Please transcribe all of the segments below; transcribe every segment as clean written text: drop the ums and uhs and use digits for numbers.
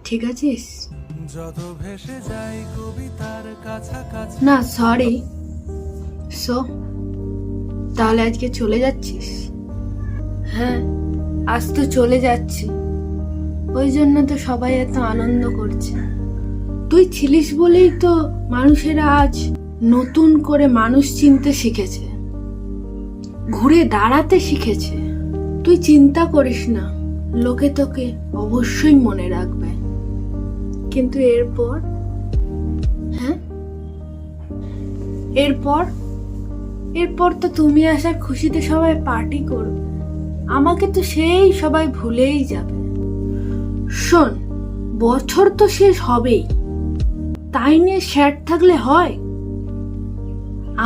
ঠিক আছিস? না সরি। সো তাহলে আজকে চলে যাচ্ছিস? হ্যাঁ, আজ তো চলে যাচ্ছি। ওই জন্য তো সবাই এত আনন্দ করছে। তুই ছিলিস বলেই তো মানুষেরা আজ নতুন করে মানুষ চিনতে শিখেছে, ঘুরে দাঁড়াতে শিখেছে। তুই চিন্তা করিস না, লোকে তোকে অবশ্যই মনে রাখবে। কিন্তু এরপর, হ্যাঁ এরপর তো তুমি আসার খুশিতে সবাই পার্টি করবে, আমাকে তো সেই সবাই ভুলেই যাবে। শোন, বছর তো শেষ হবেই, তাই নিয়ে স্যাড থাকলে হয়?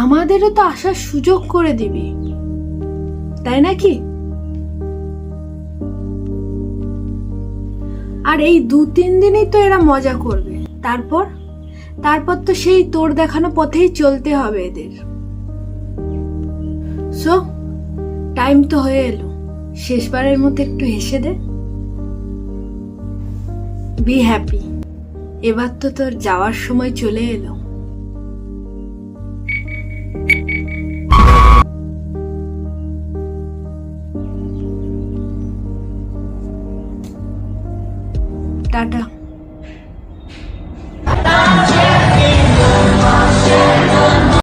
আমাদেরও তো আসার সুযোগ করে দিবি, তাই নাকি? আর এই 2-3 দিনই তো এরা মজা করবে, তারপর তো সেই তোর দেখানো পথেই চলতে হবে এদের। সো টাইম তো হয়ে এলো, শেষবারের মতো একটু হেসে দে। বি হ্যাপি, এবার তো তোর যাওয়ার সময় চলে এলো। টাটা।